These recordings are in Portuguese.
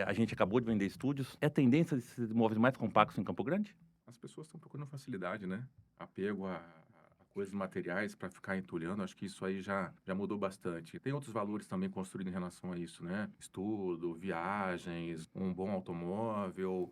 A gente acabou de vender estúdios. É tendência desses imóveis mais compactos em Campo Grande? As pessoas estão procurando facilidade, né? Apego a coisas materiais para ficar entulhando, acho que isso aí já mudou bastante. E tem outros valores também construídos em relação a isso, né? Estudo, viagens, um bom automóvel.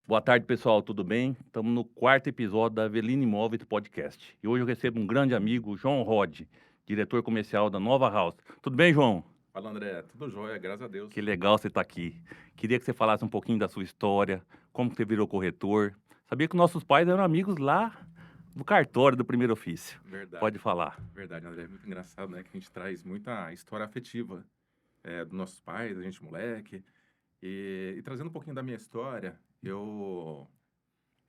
Boa tarde, pessoal, tudo bem? Estamos no quarto episódio da Avelina Imóveis Podcast. E hoje eu recebo um grande amigo, João Rod, diretor comercial da Nova House. Tudo bem, João? Fala, André, tudo jóia, graças a Que Deus. legal você estar aqui. Queria que você falasse um pouquinho da sua história, como que você virou corretor. Sabia que nossos pais eram amigos lá do cartório do primeiro ofício. Pode Verdade, falar. verdade, André. É muito engraçado, né? Que a gente traz muita história afetiva dos nossos pais, da gente moleque. E trazendo um pouquinho da minha história, eu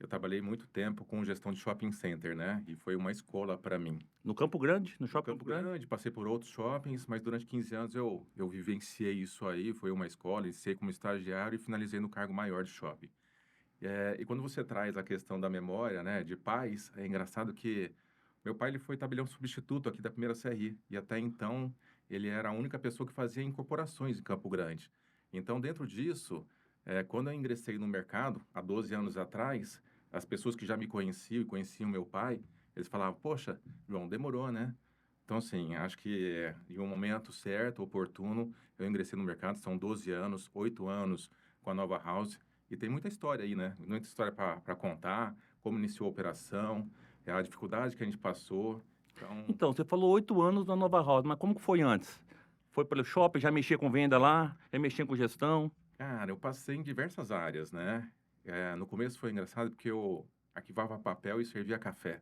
trabalhei muito tempo com gestão de shopping center, né? E foi uma escola para mim. No Campo Grande, no No Shopping Campo Campo Grande? Grande, passei por outros shoppings, mas durante 15 anos eu vivenciei isso aí. Foi uma escola, iniciei como estagiário e finalizei no cargo maior de shopping. E quando você traz a questão da memória, né, de pais, é engraçado que meu pai ele foi tabelião substituto aqui da primeira CRI. E até então ele era a única pessoa que fazia incorporações em Campo Grande. Então, dentro disso, quando eu ingressei no mercado, há 12 anos atrás, as pessoas que já me conheciam e conheciam meu pai, eles falavam, poxa, João, demorou, né? Então, assim, acho que em um momento certo, oportuno, eu ingressei no mercado, são 12 anos, 8 anos com a Nova House, e tem muita história aí, né? Muita história para contar, como iniciou a operação, a dificuldade que a gente passou. Então, Então, você falou 8 anos na Nova House, mas como que foi antes? Foi pelo shopping, já mexia com venda lá, já mexia com gestão? cara, eu passei em diversas áreas, né? No começo foi engraçado porque eu arquivava papel e servia café.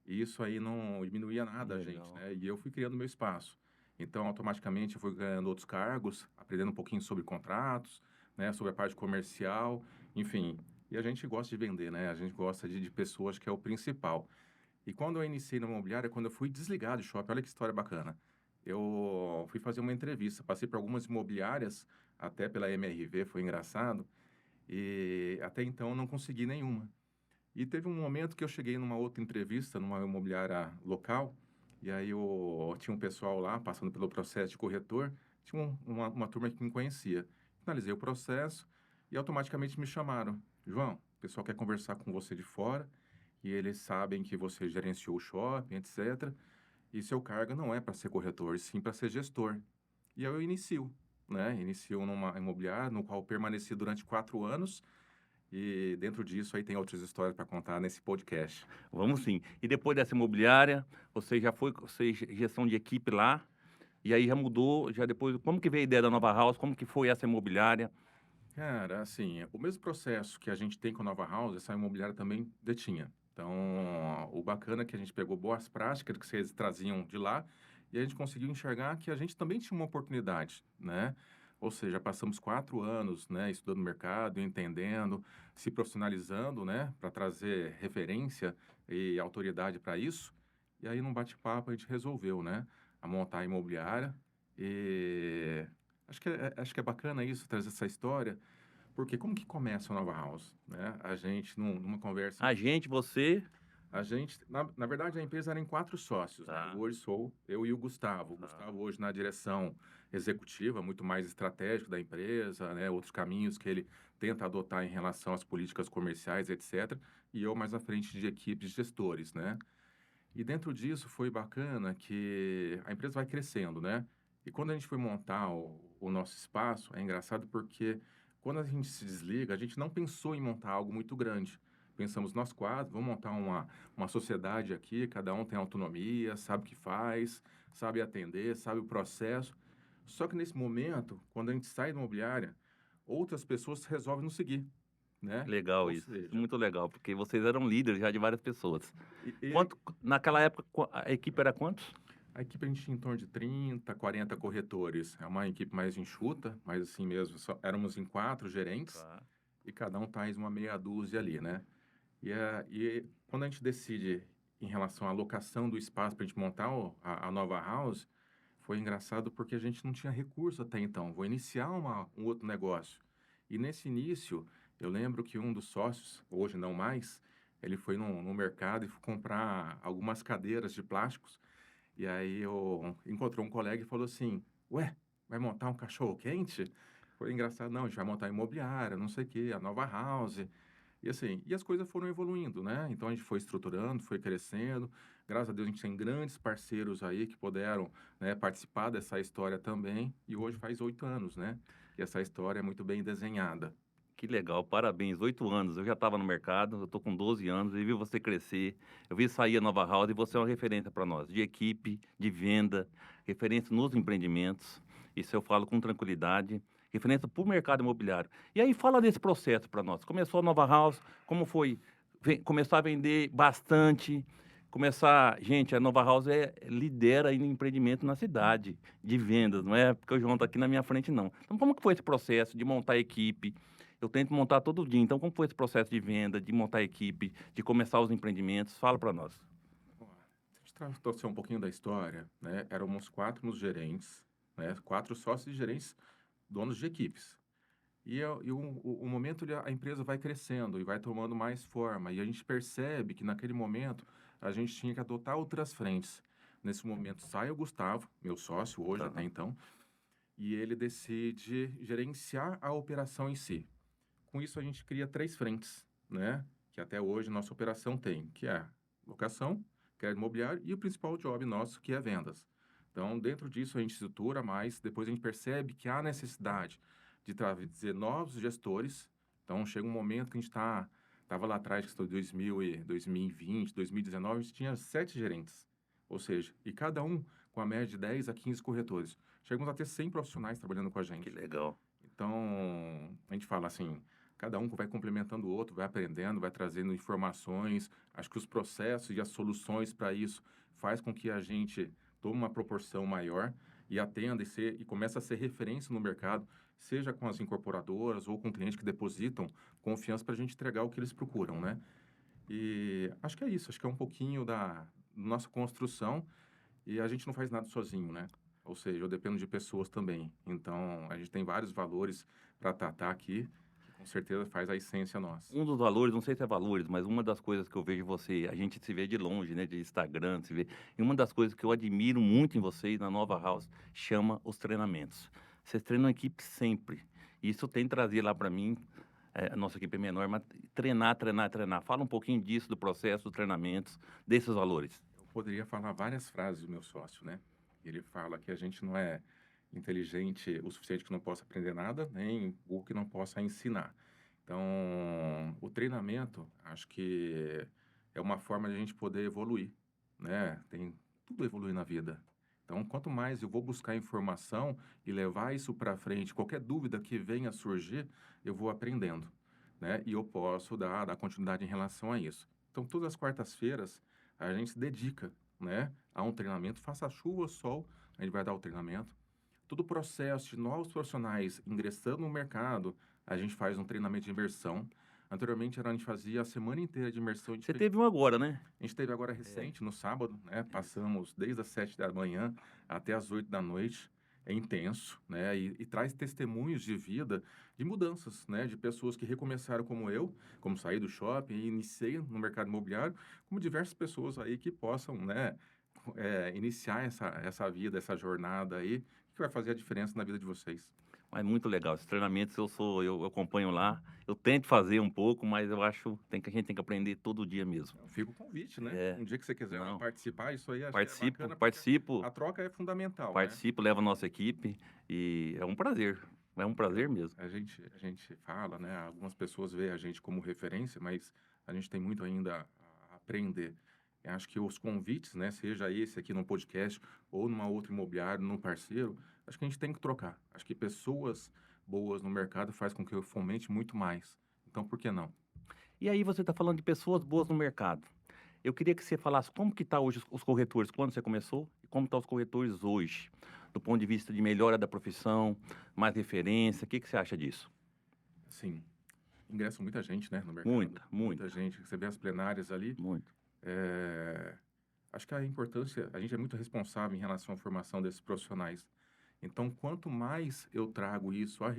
E isso aí não diminuía nada a gente, Legal. né? E eu fui criando meu espaço. Então, automaticamente, eu fui ganhando outros cargos, aprendendo um pouquinho sobre contratos, né? Sobre a parte comercial, enfim. E a gente gosta de vender, né? A gente gosta de pessoas, que é o principal. E quando eu iniciei na imobiliária, quando eu fui desligar do shopping, olha que história bacana. Eu fui fazer uma entrevista, passei por algumas imobiliárias, até pela MRV, foi engraçado, e até então eu não consegui nenhuma. E teve um momento que eu cheguei numa outra entrevista, numa imobiliária local, e aí eu tinha um pessoal lá passando pelo processo de corretor, tinha uma turma que me conhecia. Finalizei o processo e automaticamente me chamaram. João, o pessoal quer conversar com você de fora e eles sabem que você gerenciou o shopping, etc. E seu cargo não é para ser corretor, sim para ser gestor. E aí eu inicio, né? Inicio numa imobiliária, no qual permaneci durante 4 anos, e dentro disso aí tem outras histórias para contar nesse podcast. Vamos sim. E depois dessa imobiliária, você já foi, você gestão de equipe lá, e aí já mudou, já depois, como que veio a ideia da Nova House, como que foi essa imobiliária? Cara, assim, o mesmo processo que a gente tem com a Nova House, essa imobiliária também detinha. Então, o bacana é que a gente pegou boas práticas que vocês traziam de lá e a gente conseguiu enxergar que a gente também tinha uma oportunidade, né? Ou seja, passamos 4 anos, né, estudando o mercado, entendendo, se profissionalizando, né, para trazer referência e autoridade para isso. E aí, num bate-papo, a gente resolveu, né, a montar a imobiliária. E acho que é bacana isso, trazer essa história, porque como que começa a Nova House, né? A gente, numa conversa, A gente, você... a gente, na verdade, a empresa era em 4 sócios, né? Tá, Hoje sou eu e o Gustavo. O tá. Gustavo hoje na direção executiva, muito mais estratégico da empresa, né? Outros caminhos que ele tenta adotar em relação às políticas comerciais, etc. E eu mais à frente de equipes de gestores, né? E dentro disso foi bacana que a empresa vai crescendo, né? E quando a gente foi montar o nosso espaço, é engraçado porque quando a gente se desliga, a gente não pensou em montar algo muito grande. Pensamos, nós quatro, vamos montar uma sociedade aqui, cada um tem autonomia, sabe o que faz, sabe atender, sabe o processo. Só que nesse momento, quando a gente sai da imobiliária, outras pessoas resolvem nos seguir, né? Legal Ou isso é seja, muito legal, porque vocês eram líderes já de várias pessoas. e Quanto, naquela época, a equipe era quantos? a equipe a gente tinha em torno de 30, 40 corretores. É uma equipe mais enxuta, mas assim mesmo, éramos em 4 gerentes Tá. e cada um faz uma meia dúzia ali, né? E quando a gente decide em relação à locação do espaço para a gente montar a nova house, foi engraçado porque a gente não tinha recurso até então. Vou iniciar um outro negócio. E nesse início, eu lembro que um dos sócios, hoje não mais, ele foi no mercado e foi comprar algumas cadeiras de plásticos E aí eu encontrou um colega e falou assim: "Ué, vai montar um cachorro-quente?" Foi engraçado: "Não, a gente vai montar imobiliária, não sei o quê, a nova house". E assim, e as coisas foram evoluindo, né? Então a gente foi estruturando, foi crescendo. Graças a Deus a gente tem grandes parceiros aí que puderam, né, participar dessa história também. E hoje faz 8 anos, né? Que essa história é muito bem desenhada. Que legal, parabéns. 8 anos, eu já estava no mercado, eu estou com 12 anos e vi você crescer. Eu vi sair a Nova House e você é uma referência para nós, de equipe, de venda, referência nos empreendimentos. Isso eu falo com tranquilidade, referência para o mercado imobiliário. E aí fala desse processo para nós. Começou a Nova House, como foi começar a vender bastante, começar... Gente, a Nova House lidera em empreendimento na cidade, de vendas, não é porque o João está aqui na minha frente, não. Então como que foi esse processo de montar a equipe? Eu tento montar todo dia. Então, como foi esse processo de venda, de montar a equipe, de começar os empreendimentos? Fala para nós. Ó, se a gente trouxer um pouquinho da história, né? Éramos 4 nos gerentes, né? 4 sócios e gerentes, donos de equipes. O momento a empresa vai crescendo e vai tomando mais forma. E a gente percebe que naquele momento a gente tinha que adotar outras frentes. Nesse momento sai o Gustavo, meu sócio hoje até Tá. então, e ele decide gerenciar a operação em si. Com isso a gente cria 3 frentes, né? Que até hoje nossa operação tem, que é locação, crédito imobiliário e o principal job nosso, que é vendas. Então, dentro disso a gente estrutura mais, depois a gente percebe que há necessidade de trazer novos gestores. Então, chega um momento que a gente estava lá atrás, que foi 2020, 2019, a gente tinha 7 gerentes. Ou seja, e cada um com a média de 10 a 15 corretores. Chegamos a ter 100 profissionais trabalhando com a Que gente. legal. Então, a gente fala assim, cada um vai complementando o outro, vai aprendendo, vai trazendo informações. Acho que os processos e as soluções para isso faz com que a gente tome uma proporção maior e atenda e comece a ser referência no mercado, seja com as incorporadoras ou com clientes que depositam confiança para a gente entregar o que eles procuram, né? E acho que é isso, acho que é um pouquinho da nossa construção e a gente não faz nada sozinho, né? Ou seja, eu dependo de pessoas também. Então, a gente tem vários valores para tratar aqui, que com certeza faz a essência nossa. Um dos valores, não sei se é valores, mas uma das coisas que eu vejo em você, a gente se vê de longe, né, de Instagram, se vê, e uma das coisas que eu admiro muito em vocês, na Nova House, chama os treinamentos. Vocês treinam a equipe sempre. Isso tem trazido lá para mim, a nossa equipe é menor, mas treinar, treinar, treinar. Fala um pouquinho disso, do processo, dos treinamentos, desses valores. Eu poderia falar várias frases do meu sócio, né? Ele fala que a gente não é inteligente o suficiente que não possa aprender nada, nem o que não possa ensinar. Então, o treinamento, acho que é uma forma de a gente poder evoluir, né? Tem tudo evolui na vida. Então, quanto mais eu vou buscar informação e levar isso para frente, qualquer dúvida que venha a surgir, eu vou aprendendo, né? E eu posso dar continuidade em relação a isso. Então, todas as quartas-feiras, a gente se dedica, né, a um treinamento, faça chuva ou sol, a gente vai dar o treinamento. Todo o processo de novos profissionais ingressando no mercado, a gente faz um treinamento de imersão. Anteriormente, a gente fazia a semana inteira de imersão. Você teve um agora, né? A gente teve agora recente, no sábado, né? Passamos desde as 7 da manhã até as 8 da noite. É intenso, né? E traz testemunhos de vida, de mudanças, né? De pessoas que recomeçaram como eu, como saí do shopping e iniciei no mercado imobiliário, como diversas pessoas aí que possam, né? Iniciar essa vida, essa jornada aí, que vai fazer a diferença na vida de vocês. Mas muito legal. Esses treinamentos eu acompanho lá. Eu tento fazer um pouco, mas eu acho que a gente tem que aprender todo dia mesmo. Fica o convite, né? É, Um dia que você quiser não. participar, isso aí acho que é Participo, bacana, porque participo, a troca é fundamental, né? participo, levo a nossa equipe e é um prazer. É um prazer mesmo. A gente fala, né? Algumas pessoas veem a gente como referência, mas a gente tem muito ainda a aprender. Eu acho que os convites, né? Seja esse aqui no podcast ou numa outra imobiliária, num parceiro, acho que a gente tem que trocar. Acho que pessoas boas no mercado faz com que eu fomente muito mais. Então, por que não? E aí você está falando de pessoas boas no mercado. Eu queria que você falasse como que está hoje os corretores, quando você começou, e como estão os corretores hoje, do ponto de vista de melhora da profissão, mais referência. O que você acha disso? Sim, ingressa muita gente, né, no mercado. Muita, Muita muita, gente. Você vê as plenárias ali. muito. É, acho que a importância, a gente é muito responsável em relação à formação desses profissionais. Então, quanto mais eu trago isso, a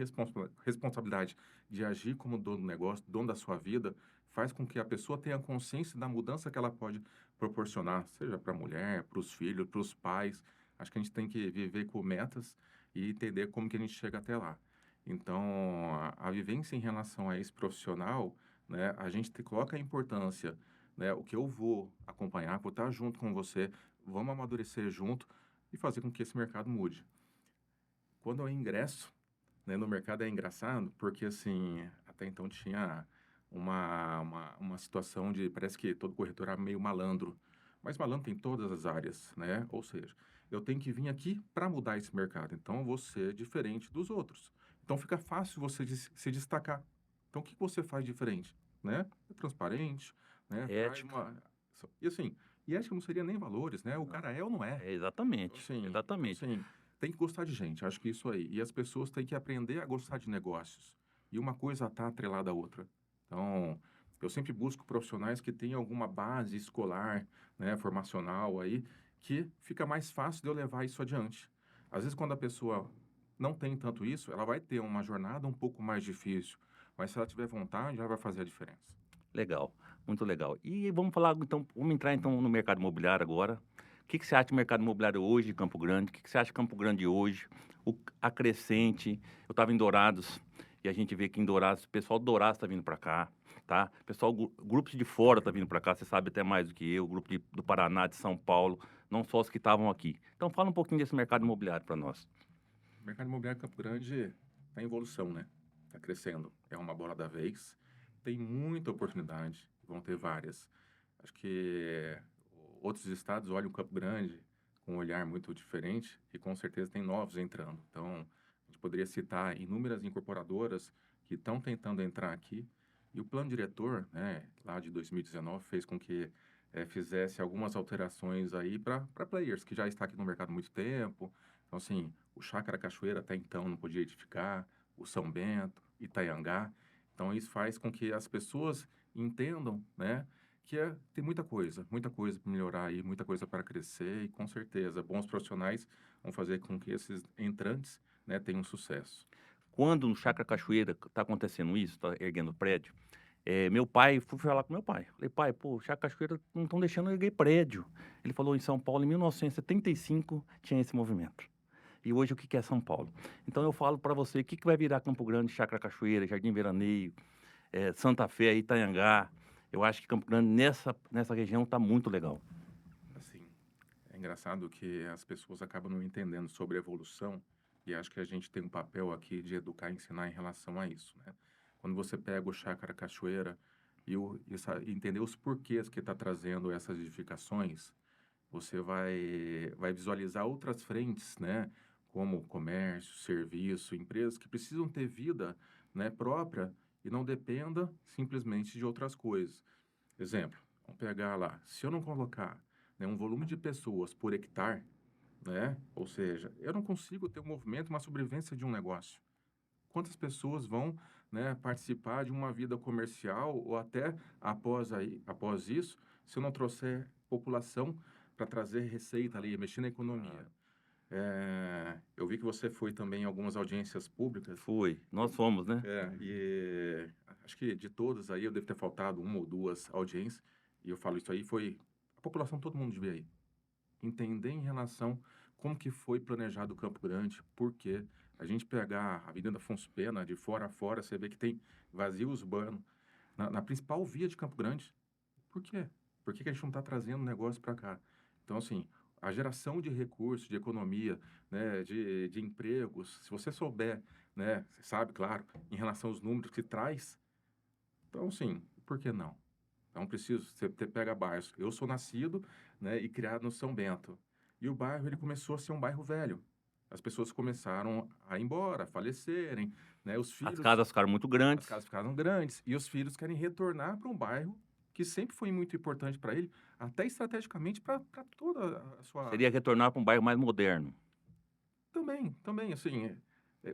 responsabilidade de agir como dono do negócio, dono da sua vida, faz com que a pessoa tenha consciência da mudança que ela pode proporcionar, seja para a mulher, para os filhos, para os pais. Acho que a gente tem que viver com metas e entender como que a gente chega até lá. Então, a vivência em relação a esse profissional, né, a gente coloca a importância, né, o que eu vou acompanhar, vou estar junto com você, vamos amadurecer junto e fazer com que esse mercado mude. Quando eu ingresso, né, no mercado é engraçado, porque assim, até então tinha uma situação de, parece que todo corretor era meio malandro, mas malandro tem todas as áreas, né? Ou seja, eu tenho que vir aqui para mudar esse mercado, então eu vou ser diferente dos outros. Então fica fácil você se destacar. Então o que você faz diferente, né? É transparente, né? Traz Ética. uma... E assim, e acho que não seria nem valores, né? O Não. cara é ou não é? É exatamente, Então, exatamente. assim, tem que gostar de gente, acho que isso aí. E as pessoas têm que aprender a gostar de negócios. E uma coisa está atrelada à outra. Então, eu sempre busco profissionais que tenham alguma base escolar, né, formacional aí, que fica mais fácil de eu levar isso adiante. Às vezes, quando a pessoa não tem tanto isso, ela vai ter uma jornada um pouco mais difícil. Mas se ela tiver vontade, ela vai fazer a diferença. Legal, muito legal. E vamos falar então, vamos entrar então no mercado imobiliário agora. O que que você acha do mercado imobiliário hoje de Campo Grande? O que que você acha de Campo Grande hoje? A crescente. Eu estava em Dourados e a gente vê que em Dourados, o pessoal do Dourados está vindo para cá, tá? Pessoal, grupos de fora tá vindo para cá, você sabe até mais do que eu, grupo do Paraná, de São Paulo, não só os que estavam aqui. Então fala um pouquinho desse mercado imobiliário para nós. O mercado imobiliário de Campo Grande está em evolução, né? Está crescendo. É uma bola da vez. Tem muita oportunidade. Vão ter várias. Acho que outros estados olham o Campo Grande com um olhar muito diferente e com certeza tem novos entrando. Então, a gente poderia citar inúmeras incorporadoras que estão tentando entrar aqui. E o plano diretor, né, lá de 2019, fez com que fizesse algumas alterações aí para players que já está aqui no mercado há muito tempo. Então, assim, o Chácara Cachoeira até então não podia edificar, o São Bento, Itaiangá. Então, isso faz com que as pessoas entendam, né, que tem muita coisa para melhorar aí, muita coisa para crescer e, com certeza, bons profissionais vão fazer com que esses entrantes, né, tenham sucesso. Quando no Chácara Cachoeira está acontecendo isso, está erguendo prédio, meu pai, fui falar com meu pai. Falei, pai, pô, Chácara Cachoeira não estão deixando eu erguer prédio. Ele falou, em São Paulo, em 1975, tinha esse movimento. E hoje o que que é São Paulo? Então eu falo para você, o que que vai virar Campo Grande, Chácara Cachoeira, Jardim Veraneio, Santa Fé, Itaiangá. Eu acho que Campo Grande nessa região está muito legal. Assim, é engraçado que as pessoas acabam não entendendo sobre evolução e acho que a gente tem um papel aqui de educar e ensinar em relação a isso, né? Quando você pega o Chácara Cachoeira e entender os porquês que está trazendo essas edificações, você vai visualizar outras frentes, né? Como comércio, serviço, empresas que precisam ter vida, né, própria e não dependa simplesmente de outras coisas. Exemplo, vamos pegar lá, se eu não colocar, né, um volume de pessoas por hectare, né? Ou seja, eu não consigo ter um movimento, uma sobrevivência de um negócio. Quantas pessoas vão, né, participar de uma vida comercial ou até após isso, se eu não trouxer população para trazer receita ali, mexer na economia? Eu vi que você foi também em algumas audiências públicas. Foi, nós fomos, né? E acho que de todas aí eu devo ter faltado uma ou duas audiências, e eu falo isso aí, foi a população, todo mundo devia ir. Entender em relação como que foi planejado o Campo Grande, porque a gente pegar a Avenida Afonso Pena de fora a fora, você vê que tem vazio urbano na principal via de Campo Grande. Por quê? Por que que a gente não está trazendo negócio para cá? Então, assim, a geração de recursos, de economia, né, de empregos, se você souber, né, você sabe, claro, em relação aos números que traz, então, sim, por que não? Então, preciso, você pega bairros. Eu sou nascido, né, e criado no São Bento. E o bairro, ele começou a ser um bairro velho. As pessoas começaram a ir embora, a falecerem, né, os As filhos, casas ficaram muito as grandes. casas ficaram grandes, e os filhos querem retornar para um bairro que sempre foi muito importante para ele, até estrategicamente para toda a sua... Seria retornar para um bairro mais moderno. Também, assim,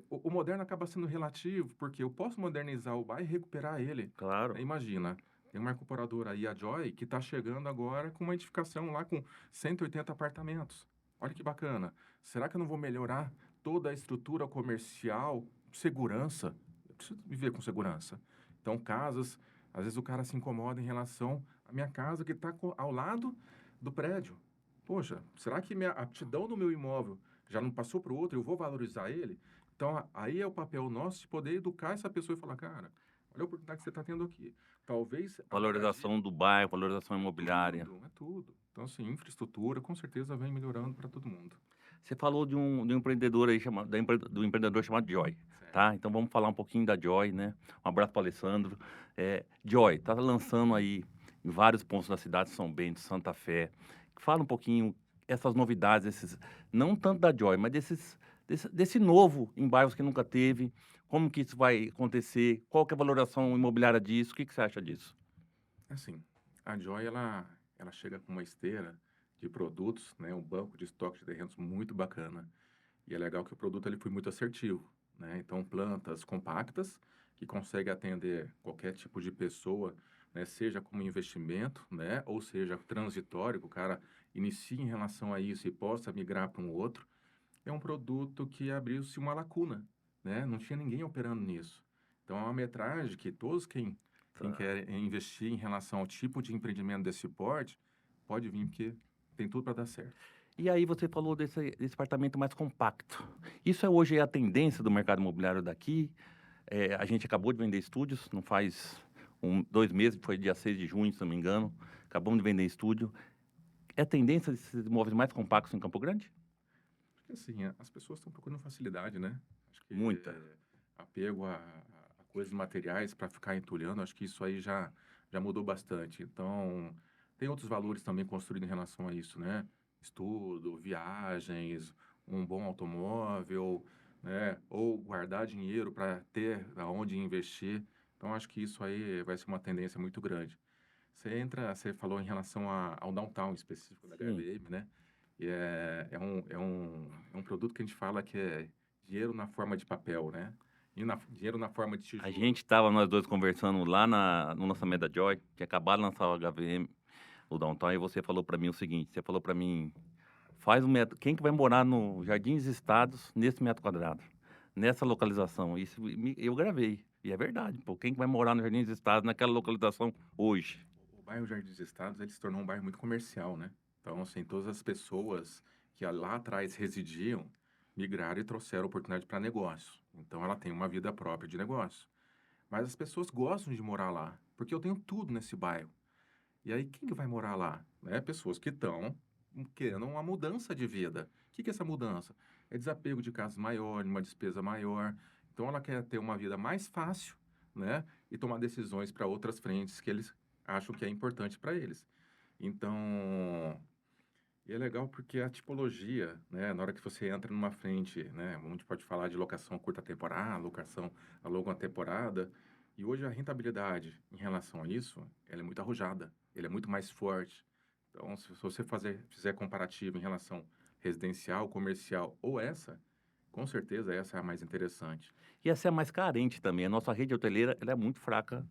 o moderno acaba sendo relativo, porque eu posso modernizar o bairro e recuperar ele. Claro. Imagina, tem uma incorporadora aí, a Joy, que está chegando agora com uma edificação lá com 180 apartamentos. Olha que bacana. Será que eu não vou melhorar toda a estrutura comercial, segurança? Eu preciso viver com segurança. Então, casas, Às vezes o cara se incomoda em relação à minha casa que está ao lado do prédio. Poxa, será que minha aptidão do meu imóvel já não passou para o outro? Eu vou valorizar ele? Então, aí é o papel nosso de poder educar essa pessoa e falar, cara, olha a oportunidade que você está tendo aqui. Talvez a moradia Valorização do bairro, valorização imobiliária. tudo, é tudo. Então, assim, infraestrutura com certeza vem melhorando para todo mundo. Você falou de um empreendedor aí chamado, do empreendedor chamado Joy, Certo. tá? Então vamos falar um pouquinho da Joy, né? Um abraço para Alessandro. Joy, tá lançando aí em vários pontos da cidade, São Bento, Santa Fé. Fala um pouquinho essas novidades, não tanto da Joy, mas desse novo em bairros que nunca teve. Como que isso vai acontecer? Qual que é a valoração imobiliária disso? O que você acha disso? Assim, a Joy, ela chega com uma esteira de produtos, né? Um banco de estoque de terrenos muito bacana. E é legal que o produto ele foi muito assertivo, né? Então, plantas compactas que conseguem atender qualquer tipo de pessoa, né? Seja como investimento, né? Ou seja, transitório, que o cara inicie em relação a isso e possa migrar para um outro. É um produto que abriu-se uma lacuna, né? Não tinha ninguém operando nisso. Então, é uma metragem que todos quem Tá. quer investir em relação ao tipo de empreendimento desse porte, pode vir, porque tem tudo para dar certo. E aí você falou desse apartamento mais compacto. Isso hoje é a tendência do mercado imobiliário daqui. A gente acabou de vender estúdios, não faz 2 meses, foi dia 6 de junho, se não me engano. Acabamos de vender estúdio. É a tendência desses imóveis mais compactos em Campo Grande? Porque assim, as pessoas estão procurando facilidade, né? Acho que Muita. apego a coisas materiais para ficar entulhando, acho que isso aí já mudou bastante. Então, tem outros valores também construídos em relação a isso, né? Estudo, viagens, um bom automóvel, né? Ou guardar dinheiro para ter aonde investir. Então, acho que isso aí vai ser uma tendência muito grande. Você falou em relação ao downtown específico da Sim. HVM, né? E é um produto que a gente fala que é dinheiro na forma de papel, né? E dinheiro na forma de A tijolo. gente estava, nós dois, conversando lá no lançamento da Joy, que acabaram de lançar o HVM, o Downtown, e você falou para mim o seguinte, você falou para mim, faz um metro, quem que vai morar no Jardins Estados nesse metro quadrado? Nessa localização? Isso eu gravei, e é verdade, pô, quem que vai morar no Jardins Estados naquela localização hoge? O bairro Jardim dos Estados, ele se tornou um bairro muito comercial, né? Então, assim, todas as pessoas que lá atrás residiam, migraram e trouxeram oportunidade para negócio. Então, ela tem uma vida própria de negócio. Mas as pessoas gostam de morar lá, porque eu tenho tudo nesse bairro. E aí, quem que vai morar lá? Né? Pessoas que estão querendo uma mudança de vida. O que que é essa mudança? É desapego de casa maior, uma despesa maior. Então, ela quer ter uma vida mais fácil, né? E tomar decisões para outras frentes que eles acham que é importante para eles. Então, e é legal porque a tipologia, né? Na hora que você entra numa frente, né? A gente pode falar de locação a curta temporada, locação a longa temporada. E hoje a rentabilidade em relação a isso, ela é muito arrojada, ela é muito mais forte. Então, se você fizer comparativo em relação residencial, comercial ou essa, com certeza essa é a mais interessante. E essa é a mais carente também, a nossa rede hoteleira, ela é muito fraca,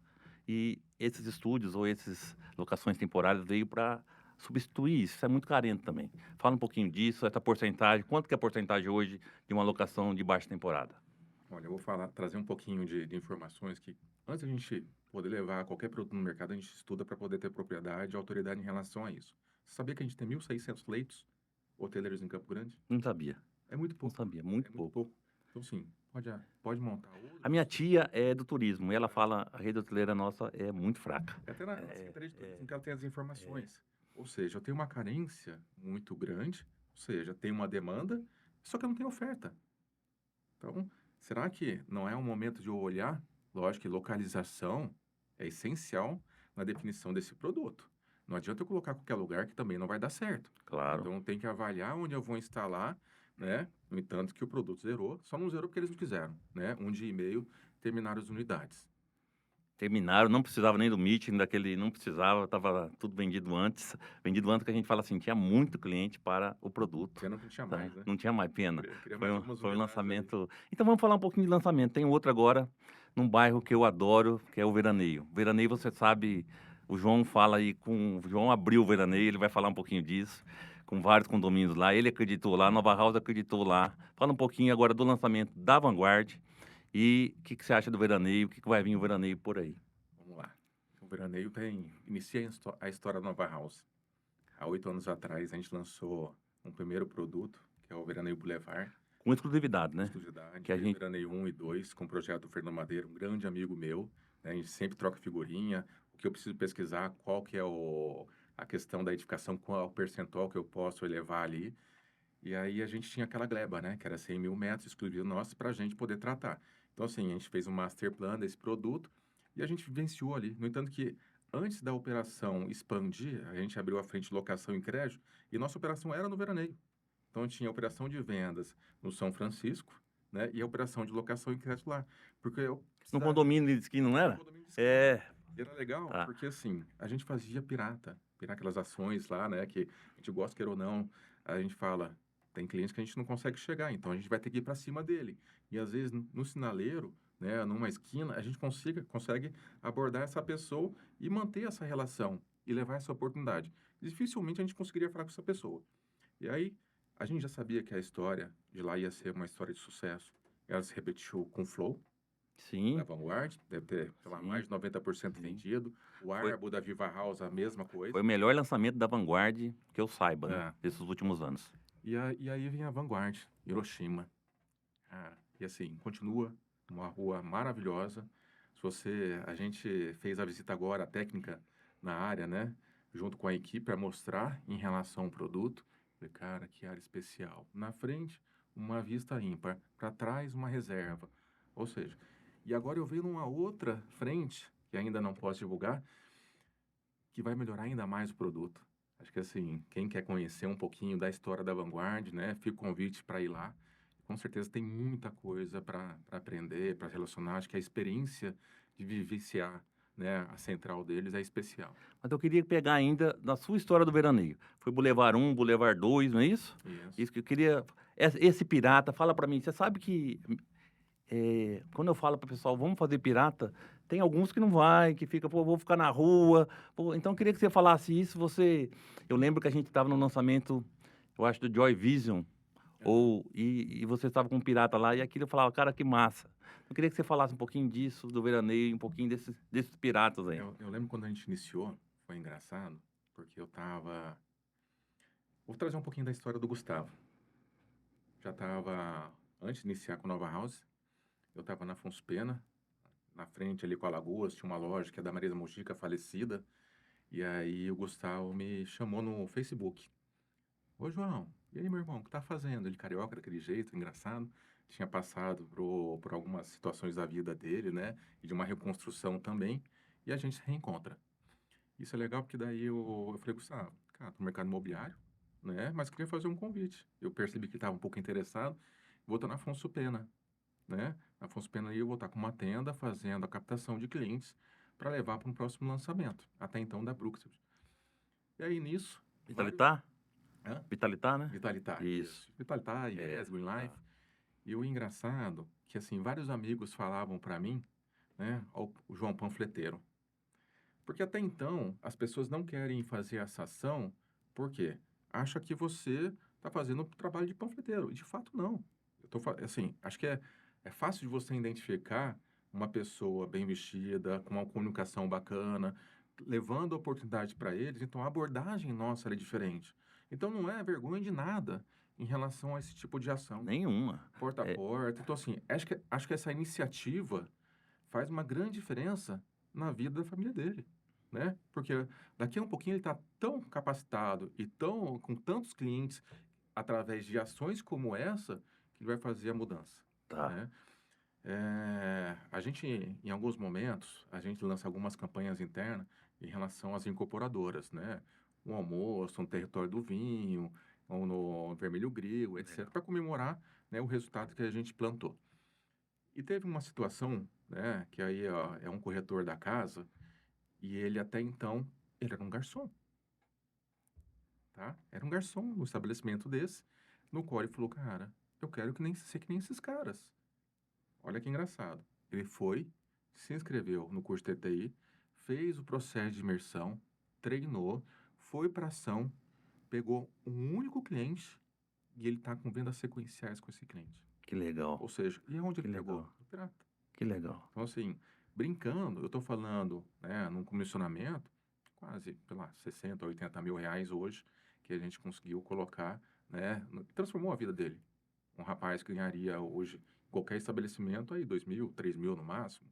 e esses estúdios ou essas locações temporárias veio para substituir isso é muito carente também. Fala um pouquinho disso, essa porcentagem, quanto que é a porcentagem hoje de uma locação de baixa temporada? Olha, eu vou trazer um pouquinho de informações que, antes de a gente poder levar qualquer produto no mercado, a gente estuda para poder ter propriedade e autoridade em relação a isso. Você sabia que a gente tem 1.600 leitos hoteleiros em Campo Grande? Não sabia, É muito não pouco, sabia, muito é muito pouco. pouco. Então, sim, pode montar A minha outros. tia é do turismo e ela fala, a rede hoteleira nossa é muito fraca. Até na Secretaria de Turismo que ela tem as informações. Ou seja, eu tenho uma carência muito grande, ou seja, tem uma demanda, só que eu não tenho oferta. Então, será que não é um momento de eu olhar? Lógico que localização é essencial na definição desse produto. Não adianta eu colocar qualquer lugar que também não vai dar certo. Claro. Então, tem que avaliar onde eu vou instalar, né? No entanto, que o produto zerou, só não zerou porque eles não quiseram, né? 1 dia e meio terminaram as unidades. Terminaram, não precisava nem do meeting, não precisava, estava tudo vendido antes. Vendido antes que a gente fala assim, tinha muito cliente para o produto. Pena que não tinha Tá? mais, né? Não tinha mais pena. Queria Foi mais um, algumas foi um unidades ali. lançamento. Então vamos falar um pouquinho de lançamento. Tem outro agora, num bairro que eu adoro, que é o Veraneio. Veraneio, você sabe, o João fala aí com. O João abriu o Veraneio, ele vai falar um pouquinho disso, com vários condomínios lá. Ele acreditou lá, Nova House acreditou lá. Fala um pouquinho agora do lançamento da Vanguard e o que você acha do Veraneio, o que vai vir o Veraneio por aí. Vamos lá. O veraneio inicia a história da Nova House. Há 8 anos atrás, a gente lançou um primeiro produto, que é o Veraneio Boulevard, Com exclusividade, com né? exclusividade. Que a Teve o gente... Veraneio 1 e 2, com o projeto do Fernando Madeira, um grande amigo meu, né? A gente sempre troca figurinha, o que eu preciso pesquisar, qual que é a questão da edificação, qual é o percentual que eu posso elevar ali. E aí a gente tinha aquela gleba, né? Que era 100 mil metros exclusivo nosso para a gente poder tratar. Então, assim, a gente fez um master plan desse produto e a gente vivenciou ali. No entanto que antes da operação expandir, a gente abriu a frente de locação em crédito e nossa operação era no veraneio. Então, tinha a operação de vendas no São Francisco, né? E a operação de locação em crédito lá. Porque eu No precisava condomínio de esquina, não no era? condomínio de esquina. É, E era legal, tá. porque assim, a gente fazia pirar aquelas ações lá, né? Que a gente gosta, queira ou não, a gente fala, tem clientes que a gente não consegue chegar, então a gente vai ter que ir para cima dele. E às vezes no sinaleiro, né, numa esquina, a gente consegue abordar essa pessoa e manter essa relação e levar essa oportunidade. Dificilmente a gente conseguiria falar com essa pessoa. E aí, a gente já sabia que a história de lá ia ser uma história de sucesso. Ela se repetiu com o Flow, da Sim, Vanguard, deve ter, sei lá, mais sim, de 90% sim. vendido. O Foi, Arbo da Viva House, a mesma foi coisa. o melhor lançamento da Vanguard que eu saiba, né? É. Desses últimos anos. E aí vem a Vanguard, Hiroshima. Cara, e assim, continua uma rua maravilhosa. Se você, a gente fez a visita agora, a técnica na área, né? Junto com a equipe, para mostrar em relação ao produto. Falei, cara, que área especial. Na frente, uma vista ímpar. Para trás, uma reserva. Ou seja, e agora eu venho numa outra frente, que ainda não posso divulgar, que vai melhorar ainda mais o produto. Acho que assim, quem quer conhecer um pouquinho da história da Vanguard, né, fica o convite para ir lá. Com certeza tem muita coisa para aprender, para relacionar. Acho que a experiência de vivenciar, né, a central deles é especial. Mas eu queria pegar ainda na sua história do veraneio. Foi Boulevard 1, Boulevard 2, não é isso? Isso. Isso que eu queria... Esse pirata, fala pra mim. Você sabe que quando eu falo para o pessoal, vamos fazer pirata, tem alguns que não vai, que fica, pô, vou ficar na rua. Pô, então eu queria que você falasse isso. Eu lembro que a gente estava no lançamento, eu acho, do Joy Vision, Aham. e você estava com um pirata lá, e aquilo eu falava, cara, que massa. Eu queria que você falasse um pouquinho disso, do veraneio, um pouquinho desses piratas aí. Eu lembro quando a gente iniciou, foi engraçado, porque eu tava. Vou trazer um pouquinho da história do Gustavo. Já tava, antes de iniciar com a Nova House, eu tava na Afonso Pena, na frente ali com a Lagoas, tinha uma loja que é da Marisa Mojica, falecida. E aí o Gustavo me chamou no Facebook. Ô, João, e aí, meu irmão, o que tá fazendo? Ele carioca daquele jeito, engraçado. Tinha passado por algumas situações da vida dele, né? E de uma reconstrução também. E a gente se reencontra. Isso é legal porque daí eu falei, Gustavo, cara, tô no mercado imobiliário, né? Mas queria fazer um convite. Eu percebi que ele estava um pouco interessado. Vou estar na Afonso Pena, né? Na Afonso Pena aí eu vou estar com uma tenda fazendo a captação de clientes para levar para um próximo lançamento. Até então da Brookfield. E aí nisso, vários... Vitalitar? Hã? Vitalitar, né? Vitalitar, Isso. isso. Vitalitar, É, Yes, Green tá. Life. E o engraçado que, assim, vários amigos falavam para mim, né? Ó, o João Panfleteiro. Porque até então, as pessoas não querem fazer essa ação, porque acha que você está fazendo um trabalho de panfleteiro. E de fato, não. Assim, acho que é fácil de você identificar uma pessoa bem vestida, com uma comunicação bacana, levando a oportunidade para eles. Então, a abordagem nossa é diferente. Então, não é vergonha de nada em relação a esse tipo de ação, Nenhuma. porta a É, porta. Então, assim, acho que essa iniciativa faz uma grande diferença na vida da família dele, né? Porque daqui a um pouquinho ele está tão capacitado e tão com tantos clientes através de ações como essa que ele vai fazer a mudança, tá. né? A gente, em alguns momentos, a gente lança algumas campanhas internas em relação às incorporadoras, né? Um almoço, um território do vinho, ou no Vermelho Grill, etc., Legal. para comemorar, né, o resultado que a gente plantou. E teve uma situação, né, que aí ó, é um corretor da casa, e ele até então, ele era um garçom, tá? Era um garçom no estabelecimento desse, no qual ele falou, cara, eu quero que nem ser que nem esses caras. Olha que engraçado. Ele foi, se inscreveu no curso de TTI, fez o processo de imersão, treinou, foi para ação, pegou um único cliente e ele está com vendas sequenciais com esse cliente. Que legal. Ou seja, e aonde Que ele pegou? legal. No Pirata. Que legal. Então, assim, Brincando, eu estou falando, né, num comissionamento, quase, sei lá, 60, 80 mil reais hoje, que a gente conseguiu colocar, né, transformou a vida dele. Um rapaz que ganharia hoje, em qualquer estabelecimento, aí 2.000, 3.000 no máximo.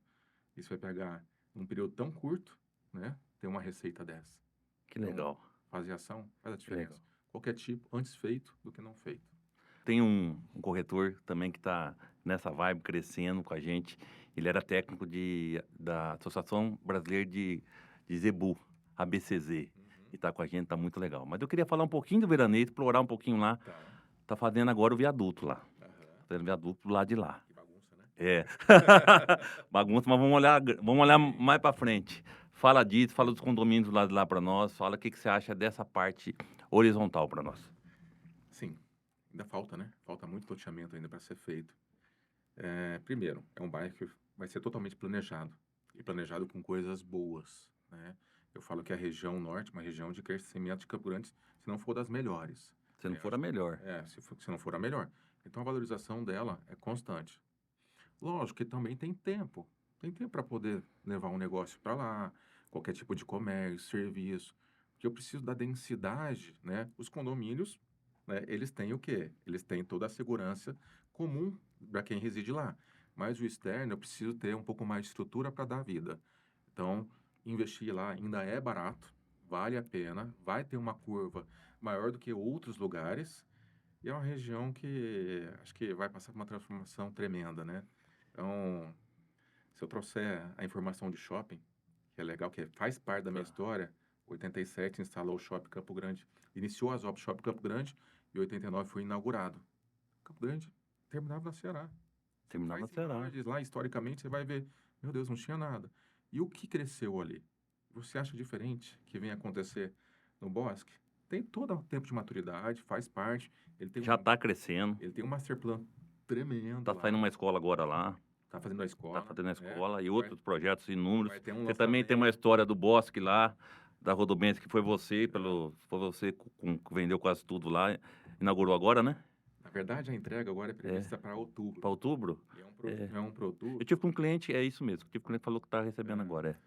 Isso vai pegar, num período tão curto, né, ter uma receita dessa. Que Então, legal, fazer ação faz a que legal. diferença. Qualquer tipo, antes feito do que não feito. Tem um corretor também que está nessa vibe, crescendo com a gente. Ele era técnico da Associação Brasileira de Zebu, ABCZ. Uhum. E está com a gente, está muito legal. Mas eu queria falar um pouquinho do veraneio, explorar um pouquinho lá. Tá. Tá fazendo agora o viaduto lá. Aham. Fazendo o viaduto do lado de lá. Que bagunça, né? É. Bagunça, mas vamos olhar mais para frente. Fala disso, fala dos condomínios do lado de lá para nós. Fala o que você acha dessa parte horizontal para nós. Sim, ainda falta, né? Falta muito loteamento ainda para ser feito. Primeiro, é um bairro que vai ser totalmente planejado. E planejado com coisas boas, né? Eu falo que a região norte, uma região de crescimento de Campo Grande, se não for das melhores. Se não for a melhor. Se não for a melhor. Então, a valorização dela é constante. Lógico que também tem tempo. Tem tempo para poder levar um negócio para lá, qualquer tipo de comércio, serviço. Porque eu preciso da densidade, né? Os condomínios, né? Eles têm o quê? Eles têm toda a segurança comum para quem reside lá. Mas o externo, eu preciso ter um pouco mais de estrutura para dar vida. Então, investir lá ainda é barato, vale a pena, vai ter uma curva maior do que outros lugares. E é uma região que acho que vai passar por uma transformação tremenda, né? Então, se eu trouxer a informação de shopping, que é legal, que faz parte da minha Tá. história, 87 instalou o Shopping Campo Grande, iniciou as obras do Shopping Campo Grande e 89 foi inaugurado. Campo Grande terminava na Ceará. Você Terminar na faz Ceará. imagens lá, historicamente, você vai ver, meu Deus, não tinha nada. E o que cresceu ali? Você acha diferente que vem acontecer no Bosque? Tem todo o tempo de maturidade, faz parte. Ele tem Já um, está crescendo. ele tem um master plan tremendo Tá saindo lá. uma escola agora lá. Tá fazendo a Tá escola, fazendo a né? escola e Vai, outros projetos inúmeros. vai ter um Você também tem uma lançamento. história do Bosque lá, da Rodobense, que foi você que vendeu quase tudo lá. Inaugurou agora, né? Na verdade, a entrega agora é É. prevista para outubro. Para outubro? E É. é um Eu produto. tive com um cliente, é isso mesmo. Tive com um cliente que falou que tá recebendo É, agora.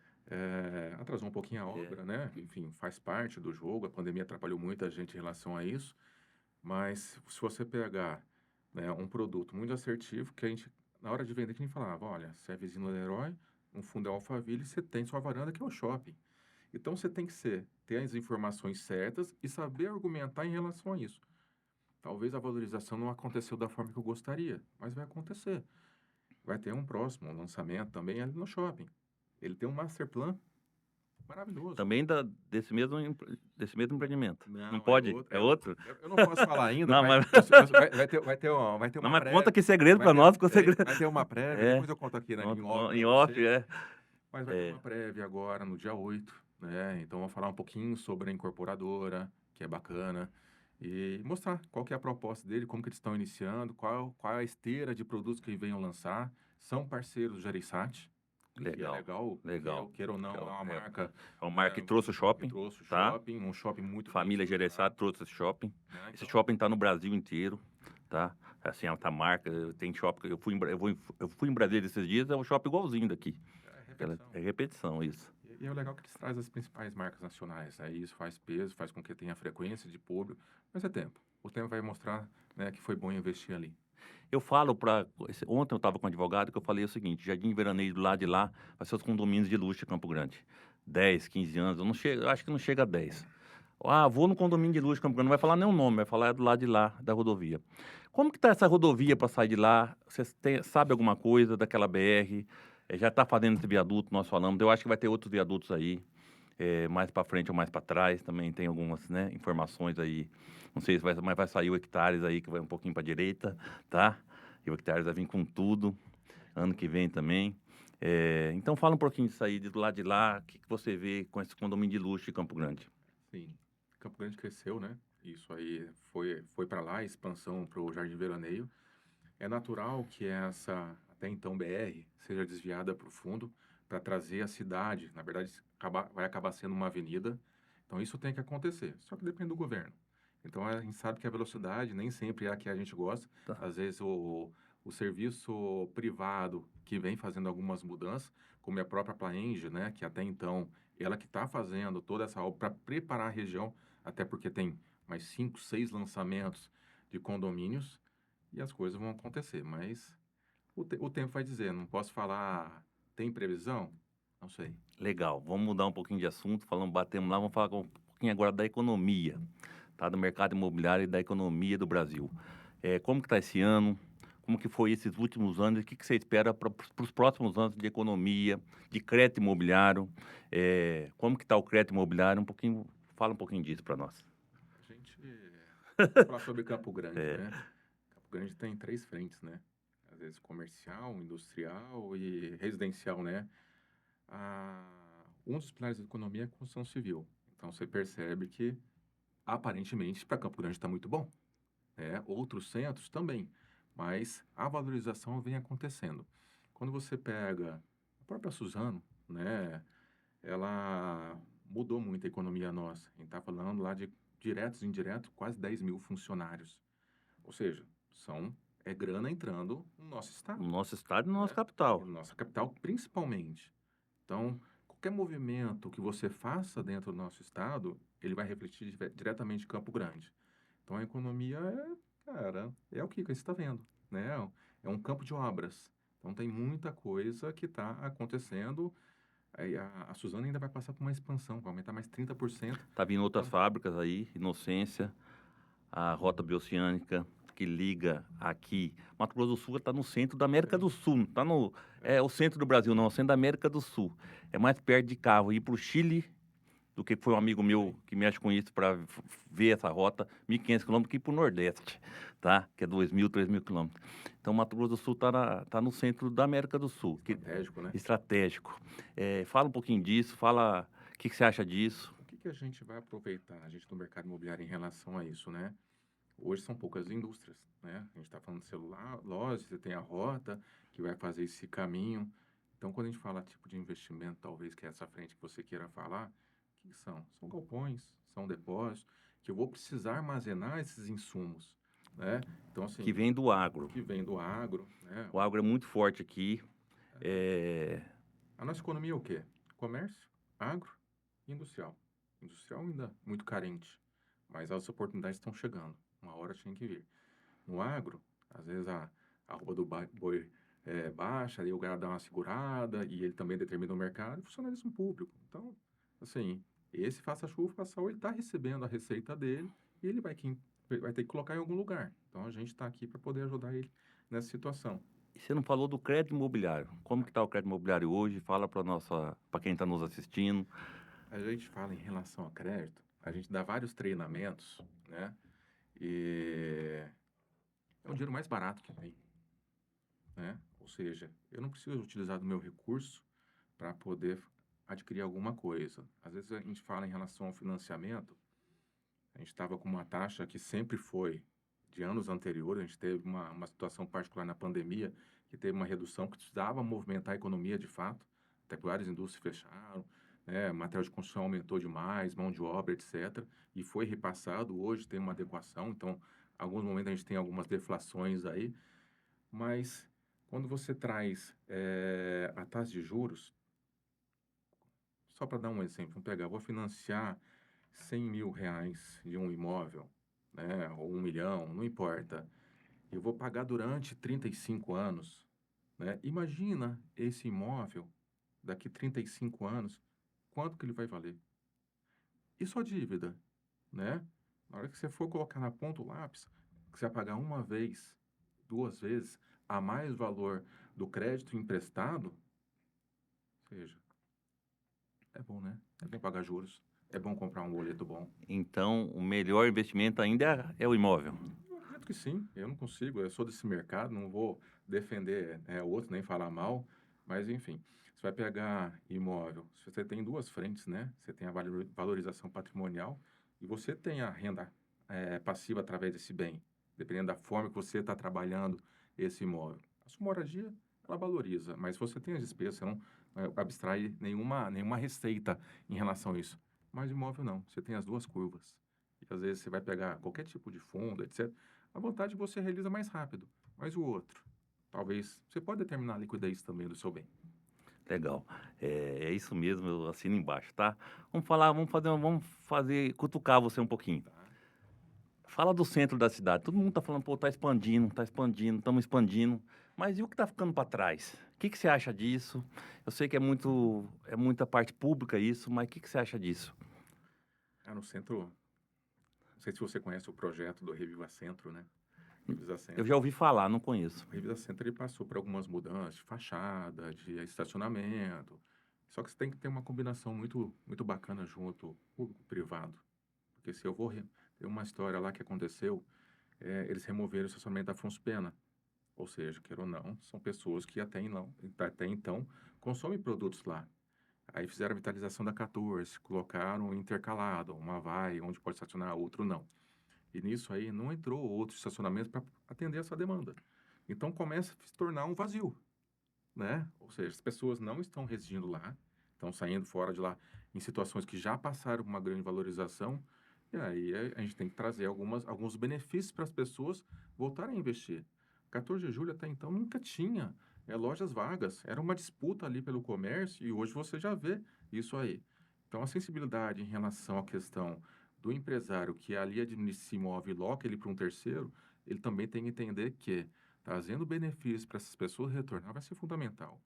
atrasou um pouquinho a É. obra, né? Enfim, faz parte do jogo. A pandemia atrapalhou muita gente em relação a isso. Mas se você pegar, né, um produto muito assertivo, que a gente, na hora de vender, que a gente falava, olha, você é vizinho do Leroy, no fundo é Alphaville, você tem sua varanda que é o shopping. Então você tem que ter as informações certas e saber argumentar em relação a isso. Talvez a valorização não aconteceu da forma que eu gostaria, mas vai acontecer. Vai ter um próximo lançamento também ali no shopping. Ele tem um master plan maravilhoso. Também desse mesmo empreendimento. Não Não, é pode? outro, É é outro? outro. Eu não posso falar ainda, Não, mas, vai ter não, uma mas conta prévia, que segredo para nós, que segredo. vai ter uma prévia, É, depois eu conto aqui, né, em off para em off, você, é. mas vai ter É. uma prévia agora no dia 8, né? Então vou falar um pouquinho sobre a incorporadora, que é bacana, e mostrar qual que é a proposta dele, como que eles estão iniciando, qual é a esteira de produtos que venham lançar. São parceiros do Gereissati, que é Legal, legal, legal. queira ou não, é Legal. uma marca, É uma marca que né, trouxe o que shopping, trouxe o tá? shopping, um shopping muito bem Família estruturado, Gereissati trouxe esse shopping. né? Esse Então, shopping está no Brasil inteiro, tá? Assim, a marca, tem shopping. Eu fui em Brasília esses dias, é um shopping igualzinho daqui. é repetição. É repetição, isso. E é o legal que eles trazem as principais marcas nacionais. Aí isso faz peso, faz com que tenha frequência de público, mas é tempo. O tempo vai mostrar, né, que foi bom investir ali. Eu falo para. Ontem eu estava com um advogado que eu falei o seguinte: Jardim Veraneio do lado de lá vai ser os condomínios de luxo de Campo Grande. 10, 15 anos, eu acho que não chega a 10. Ah, vou no condomínio de luxo de Campo Grande, não vai falar nem o nome, vai falar do lado de lá, da rodovia. Como que tá essa rodovia para sair de lá? Você sabe alguma coisa daquela BR? Já está fazendo esse viaduto, nós falamos. Eu acho que vai ter outros viadutos aí, mais para frente ou mais para trás. Também tem algumas, né, informações aí. Não sei se vai, mas vai sair o Hectares aí, que vai um pouquinho para a direita, tá? E o Hectares vai vir com tudo, ano que vem também. Então fala um pouquinho disso aí, do lado de lá, o que você vê com esse condomínio de luxo de Campo Grande? Sim, Campo Grande cresceu, né? Isso aí foi para lá, expansão para o Jardim Veraneio. É natural que essa, até então, BR, seja desviada para o fundo para trazer a cidade. Na verdade, vai acabar sendo uma avenida. Então, isso tem que acontecer. Só que depende do governo. Então, a gente sabe que a velocidade nem sempre é a que a gente gosta. Tá. Às vezes, o o serviço privado que vem fazendo algumas mudanças, como é a própria Plaenge, né, que até então ela que está fazendo toda essa obra para preparar a região, até porque tem mais 5, 6 lançamentos de condomínios e as coisas vão acontecer, mas o tempo vai dizer, não posso falar, tem previsão? Não sei. Legal, vamos mudar um pouquinho de assunto, falamos, batemos lá, vamos falar um pouquinho agora da economia, tá? Do mercado imobiliário e da economia do Brasil. Como que está esse ano? Como que foi esses últimos anos? E o que você espera para os próximos anos de economia, de crédito imobiliário? Como que está o crédito imobiliário? Fala um pouquinho disso para nós. A gente vamos falar sobre Campo Grande, É, né? Campo Grande tem 3 frentes, né? Às vezes comercial, industrial e residencial, né? Um dos pilares da economia é a construção civil. Então você percebe que aparentemente para Campo Grande está muito bom, né? Outros centros também, mas a valorização vem acontecendo. Quando você pega a própria Suzano, né? Ela mudou muito a economia nossa. A gente está falando lá de diretos e indiretos, quase 10 mil funcionários. Ou seja, é grana entrando no nosso estado, no nosso estado e na nossa né? E capital. na nossa capital, principalmente. Então, qualquer movimento que você faça dentro do nosso estado, ele vai refletir diretamente em Campo Grande. Então, a economia cara, é o que você está vendo, né? É um campo de obras. Então, tem muita coisa que está acontecendo. Aí a Suzano ainda vai passar por uma expansão, vai aumentar mais 30%. Tá vindo outras Então, fábricas aí, Inocência, a Rota Bioceânica, que liga aqui. Mato Grosso do Sul está no centro da América é, do Sul, não está no é, o centro do Brasil, não, é o centro da América do Sul. É mais perto de carro ir para o Chile do que foi um amigo meu sim, que mexe com isso para ver essa rota, 1.500 quilômetros, que ir para o Nordeste, tá? Que é 2.000, 3.000 quilômetros. Então, Mato Grosso do Sul tá no centro da América do Sul, estratégico, né? estratégico. Fala um pouquinho disso, fala o que você acha disso. O que que a gente vai aproveitar, a gente do mercado imobiliário em relação a isso, né? Hoje são poucas indústrias, né? A gente está falando de celular, loja, você tem a Rota, que vai fazer esse caminho. Então, quando a gente fala tipo de investimento, talvez que é essa frente que você queira falar, o que que são? São galpões, são depósitos, que eu vou precisar armazenar esses insumos, né? Então, Que assim, vem do agro. que vem do agro, né? O agro é muito forte aqui. É, A nossa economia é o quê? Comércio, agro e industrial. Industrial ainda muito carente, mas as oportunidades estão chegando. Uma hora tinha que vir. No agro, às vezes a roupa do boi baixa, aí o cara dá uma segurada e ele também determina o mercado, e funcionalismo público. Então, assim, esse faça chuva, faça sol, ele está recebendo a receita dele e ele vai ter que colocar em algum lugar. Então, a gente está aqui para poder ajudar ele nessa situação. e você não falou do crédito imobiliário. Como que está o crédito imobiliário hoje? Fala para quem está nos assistindo. A gente fala em relação a crédito, a gente dá vários treinamentos, né? E é o dinheiro mais barato que tem, né? Ou seja, eu não preciso utilizar do meu recurso para poder adquirir alguma coisa. Às vezes a gente fala em relação ao financiamento, a gente estava com uma taxa que sempre foi de anos anteriores, a gente teve uma situação particular na pandemia, que teve uma redução que precisava movimentar a economia de fato, até que várias indústrias fecharam, né, material de construção aumentou demais, mão de obra, etc. E foi repassado, hoje tem uma adequação, então, em alguns momentos a gente tem algumas deflações aí, mas quando você traz a taxa de juros, só para dar um exemplo, vamos pegar, vou financiar 100 mil reais de um imóvel, né, ou 1 milhão, não importa. Eu vou pagar durante 35 anos, né? Imagina esse imóvel daqui 35 anos, quanto que ele vai valer? E sua dívida, né? Na hora que você for colocar na ponta o lápis, que você vai pagar uma vez, 2 vezes, a mais valor do crédito emprestado, ou seja, é bom, né? É bom pagar juros, é bom comprar um boleto bom. Então, o melhor investimento ainda é o imóvel. Eu acredito que sim, eu não consigo, eu sou desse mercado, não vou defender o outro, nem falar mal, mas enfim, você vai pegar imóvel, se você tem duas frentes, né? Você tem a valorização patrimonial e você tem a renda passiva através desse bem, dependendo da forma que você está trabalhando esse imóvel. A sua moradia, ela valoriza, mas você tem as despesas, você não abstrai nenhuma receita em relação a isso. Mas imóvel não, você tem as duas curvas. E às vezes você vai pegar qualquer tipo de fundo, etc. A vontade você realiza mais rápido, mas o outro. talvez você pode determinar a liquidez também do seu bem. Legal. É isso mesmo, eu assino embaixo, tá? Vamos fazer, cutucar você um pouquinho. Tá? Fala do centro da cidade. Todo mundo tá falando, pô, tá expandindo, estamos expandindo. Mas e o que tá ficando para trás? O que que você acha disso? Eu sei que é muita parte pública isso, mas o que que você acha disso? No centro, não sei se você conhece o projeto do Reviva Centro, né? Reviva Eu Centro. já ouvi falar, não conheço. O Reviva Centro ele passou por algumas mudanças de fachada, de estacionamento. Só que você tem que ter uma combinação muito bacana junto público-privado. Porque se eu vou... Tem uma história lá que aconteceu, eles removeram o estacionamento da Afonso Pena. Ou seja, queira ou não, são pessoas que até então consomem produtos lá. Aí fizeram a vitalização da 14, colocaram intercalado, uma vai onde pode estacionar, outro não. E nisso aí não entrou outros estacionamentos para atender essa demanda. Então começa a se tornar um vazio, né? Ou seja, as pessoas não estão residindo lá, estão saindo fora de lá em situações que já passaram por uma grande valorização, e aí a gente tem que trazer alguns benefícios para as pessoas voltarem a investir. 14 de julho até então nunca tinha lojas vagas, era uma disputa ali pelo comércio e hoje você já vê isso aí. Então a sensibilidade em relação à questão do empresário que ali administra esse imóvel e loca ele para um terceiro, ele também tem que entender que trazendo benefícios para essas pessoas retornar vai ser fundamental.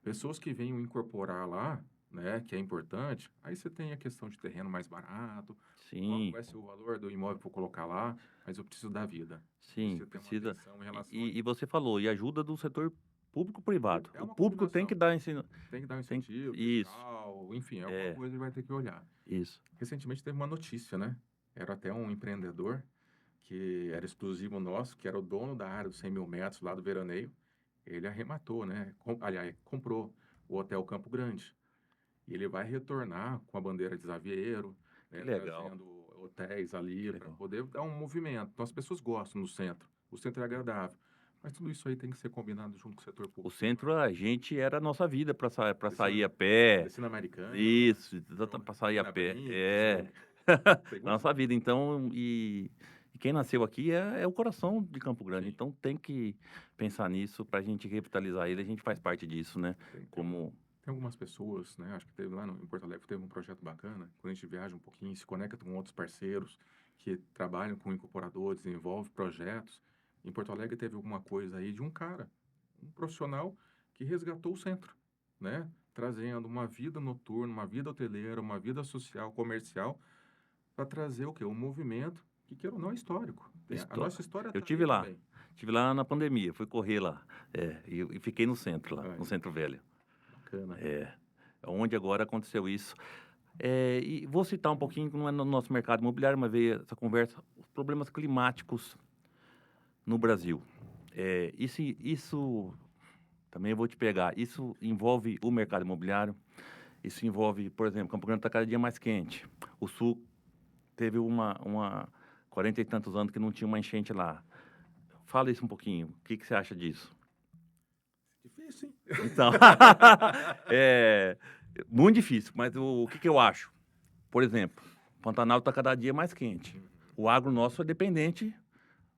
Pessoas que venham incorporar lá, né, que é importante, aí você tem a questão de terreno mais barato, qual Sim, vai ser o valor do imóvel para colocar lá, mas eu preciso da vida. sim, Preciso ter uma precisa. atenção em relação a E isso. você falou, e ajuda do setor público-privado. É O uma público tem que combinação. dar ensino. Tem que dar um Tem, incentivo isso, fiscal, enfim, alguma é, coisa ele vai ter que olhar. isso. Recentemente teve uma notícia, né? Era até um empreendedor que era exclusivo nosso, que era o dono da área dos 100 mil metros lá do Veraneio. Ele arrematou, né? Aliás, comprou o Hotel Campo Grande. E ele vai retornar com a bandeira de Xavieiro, Que né, legal, trazendo hotéis que ali para legal. poder dar um movimento. Então, as pessoas gostam do centro. O centro é agradável. Mas tudo isso aí tem que ser combinado junto com o setor O público centro, privado. a gente era a nossa vida para Descida, sair a pé. descida americana, Isso, para sair a Joana pé. Brinques, É. você Nossa gosta? vida. Então, e quem nasceu aqui é o coração de Campo Grande. Sim. Então, tem que pensar nisso para a gente revitalizar ele. A gente faz parte disso, né? Tem, tem, Como. tem algumas pessoas, né? Acho que teve lá em Porto Alegre, teve um projeto bacana. Quando a gente viaja um pouquinho, se conecta com outros parceiros que trabalham com incorporadores, desenvolve projetos. Em Porto Alegre teve alguma coisa aí de um cara, um profissional que resgatou o centro, né? Trazendo uma vida noturna, uma vida hoteleira, uma vida social, comercial, para trazer o quê? Um movimento que, queira ou não, é histórico. A nossa história Eu está aí também. tive lá na pandemia, fui correr lá. E fiquei no centro lá, no Aí, centro velho. bacana. É, onde agora aconteceu isso. E vou citar um pouquinho, que não é no nosso mercado imobiliário, mas veio essa conversa, os problemas climáticos no Brasil. Isso também eu vou te pegar. Isso envolve o mercado imobiliário. Isso envolve, por exemplo, Campo Grande está cada dia mais quente. O Sul teve uma 40 e tantos anos que não tinha uma enchente lá. Fala isso um pouquinho. O que que você acha disso? Difícil, hein? Então, é muito difícil, mas o que que eu acho? Por exemplo, Pantanal está cada dia mais quente. Uhum, O agro nosso é dependente.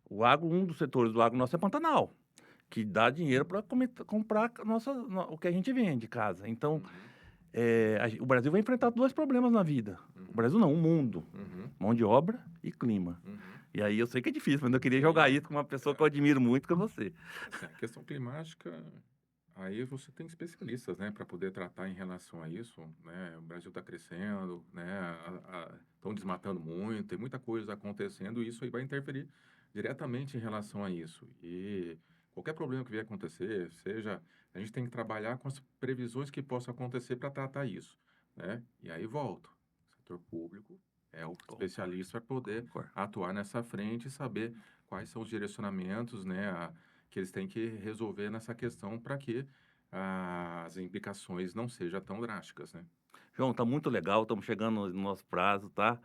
Um dos setores do agro nosso é Pantanal, que dá dinheiro para comprar o que a gente vende de casa. Então, uhum, o Brasil vai enfrentar dois problemas na vida. O uhum, Brasil não, o mundo. uhum, Mão de obra e clima. uhum. E aí eu sei que é difícil, mas eu queria jogar Sim, isso com uma pessoa que eu é. admiro muito, que é você. Assim, a questão climática, aí você tem especialistas, né, para poder tratar em relação a isso, né? O Brasil está crescendo, né? Estão desmatando muito, tem muita coisa acontecendo e isso aí vai interferir diretamente em relação a isso. E qualquer problema que vier acontecer, seja, a gente tem que trabalhar com as previsões que possam acontecer para tratar isso, né? E aí volto, o setor público é o Concordo, especialista para poder concordo. atuar nessa frente e saber quais são os direcionamentos, né? Que eles têm que resolver nessa questão para que as implicações não sejam tão drásticas, né? João, tá muito legal, estamos chegando no nosso prazo, tá?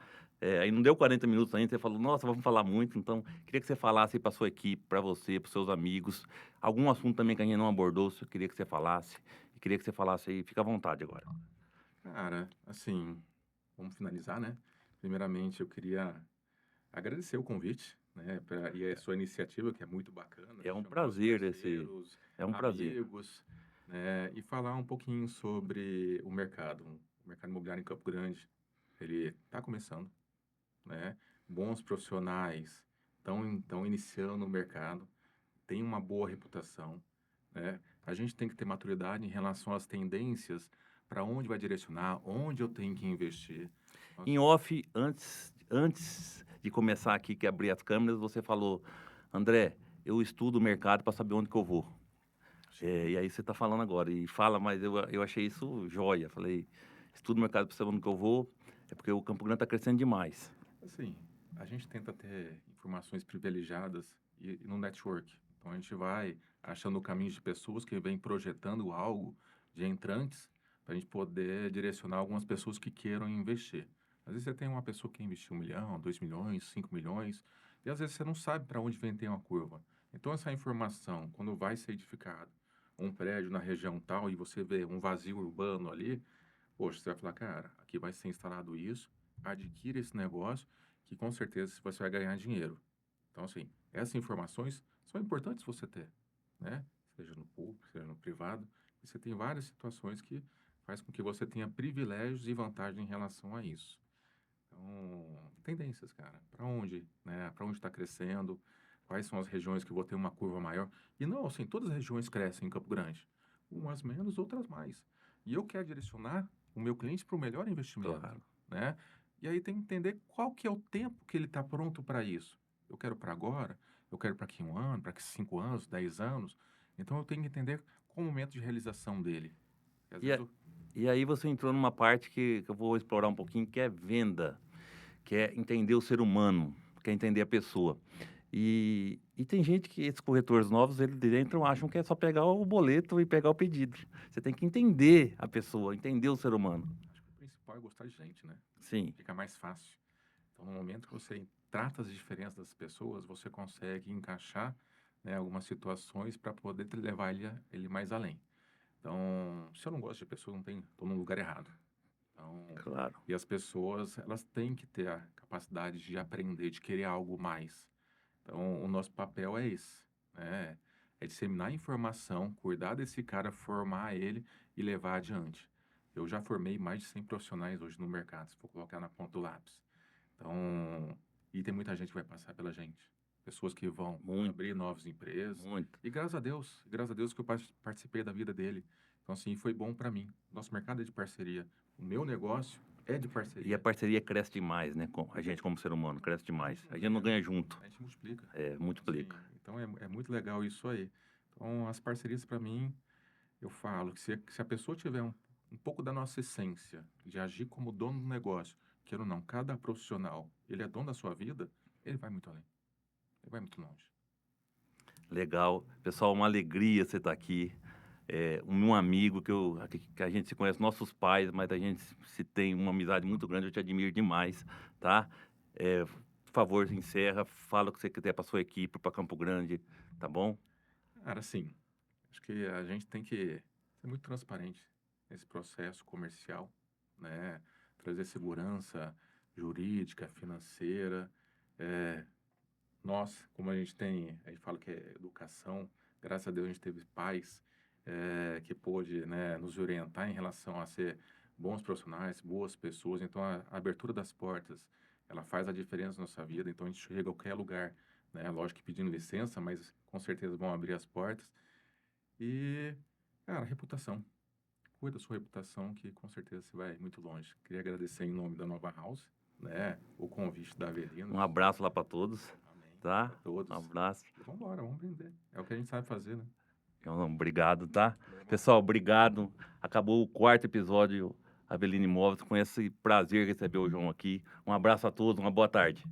Aí não deu 40 minutos ainda, você falou, nossa, vamos falar muito, então queria que você falasse para sua equipe, para você, para seus amigos, algum assunto também que a gente não abordou, eu queria que você falasse, e queria que você falasse aí, fica à vontade agora. Cara, assim, vamos finalizar, né? Primeiramente, eu queria agradecer o convite, né? E a sua iniciativa, que é muito bacana, É de um chamar os prazer esse, parceiros, é um prazer. amigos, né? E falar um pouquinho sobre o mercado. O mercado imobiliário em Campo Grande, ele está começando, né? Bons profissionais estão iniciando o mercado, tem uma boa reputação, né? A gente tem que ter maturidade em relação às tendências, para onde vai direcionar, onde eu tenho que investir. Em Nossa, off, antes de começar aqui, que abrir as câmeras, você falou, André, eu estudo o mercado para saber onde que eu vou. sim. E aí você está falando agora, e fala, mas eu achei isso joia. Falei, estudo o mercado para saber onde que eu vou, é porque o Campo Grande está crescendo demais. Assim, a gente tenta ter informações privilegiadas e no network. Então a gente vai achando caminhos de pessoas que vêm projetando algo de entrantes para a gente poder direcionar algumas pessoas que queiram investir. Às vezes você tem uma pessoa que quer investir 1 milhão, 2 milhões, 5 milhões, e às vezes você não sabe para onde vem ter uma curva. Então essa informação, quando vai ser edificado um prédio na região tal e você vê um vazio urbano ali, poxa, você vai falar, cara, aqui vai ser instalado isso, adquira esse negócio, que com certeza você vai ganhar dinheiro. Então, assim, essas informações são importantes você ter, né? Seja no público, seja no privado. E você tem várias situações que faz com que você tenha privilégios e vantagens em relação a isso. Então, tendências, cara. Para onde, né? Para onde está crescendo? Quais são as regiões que vou ter uma curva maior? E não, assim, todas as regiões crescem em Campo Grande. Umas menos, outras mais. E eu quero direcionar o meu cliente para o melhor investimento, Claro. né? E aí tem que entender qual que é o tempo que ele está pronto para isso. Eu quero para agora, eu quero para aqui 1 ano, para aqui 5 anos, 10 anos. Então eu tenho que entender qual o momento de realização dele. E às E, vezes a- e aí você entrou numa parte que eu vou explorar um pouquinho, que é venda, que é entender o ser humano, que é entender a pessoa. E tem gente que, esses corretores novos, eles entram, acham que é só pegar o boleto e pegar o pedido. Você tem que entender a pessoa, entender o ser humano. acho que o principal é gostar de gente, né? Sim, Fica mais fácil. Então, no momento que você trata as diferenças das pessoas, você consegue encaixar, né, algumas situações para poder levar ele mais além. Então, se eu não gosto de pessoa, não tem, estou no lugar errado. Então, claro. e as pessoas, elas têm que ter a capacidade de aprender, de querer algo mais. Então, o nosso papel é esse, né? É disseminar informação, cuidar desse cara, formar ele e levar adiante. Eu já formei mais de 100 profissionais hoje no mercado, se for colocar na ponta do lápis. Então, e tem muita gente que vai passar pela gente. Pessoas que vão Muito, abrir novas empresas. muito. E graças a Deus que eu participei da vida dele. Então, assim, foi bom para mim. Nosso mercado é de parceria. O meu negócio é de E a parceria. parceria cresce demais, né? A gente, como ser humano, cresce A demais. gente A não gente não ganha, ganha junto. a gente multiplica. É, Então, assim, multiplica. então é muito legal isso aí. Então, as parcerias, para mim, eu falo que se a pessoa tiver um pouco da nossa essência, de agir como dono do negócio, queira ou não, cada profissional, ele é dono da sua vida, ele vai muito além. Ele vai muito longe. Legal. Pessoal, uma alegria você estar aqui. Um amigo que a gente se conhece, nossos pais, mas a gente se tem uma amizade muito grande, eu te admiro demais, tá? Por favor, encerra, fala o que você quiser para sua equipe, para Campo Grande, tá bom? Cara, assim, acho que a gente tem que ser muito transparente nesse processo comercial, né? Trazer segurança jurídica, financeira. É, nós, como a gente fala que é educação, graças a Deus a gente teve pais que pôde, né, nos orientar em relação a ser bons profissionais, boas pessoas. Então, a abertura das portas, ela faz a diferença na nossa vida. Então, a gente chega a qualquer lugar, né? Lógico que pedindo licença, mas com certeza vão abrir as portas. E, cara, reputação. Cuida da sua reputação, que com certeza você vai muito longe. Queria agradecer em nome da Nova House, né, o convite da Um Avelinos. abraço lá para todos, Amém. tá? Para Um todos. abraço. E vamos embora, vamos vender. É o que a gente sabe fazer, né? Então, obrigado, tá? Vamos embora. Pessoal, obrigado. Acabou o quarto episódio Avelino Imóveis. Com esse prazer receber o João aqui. Um abraço a todos, uma boa tarde.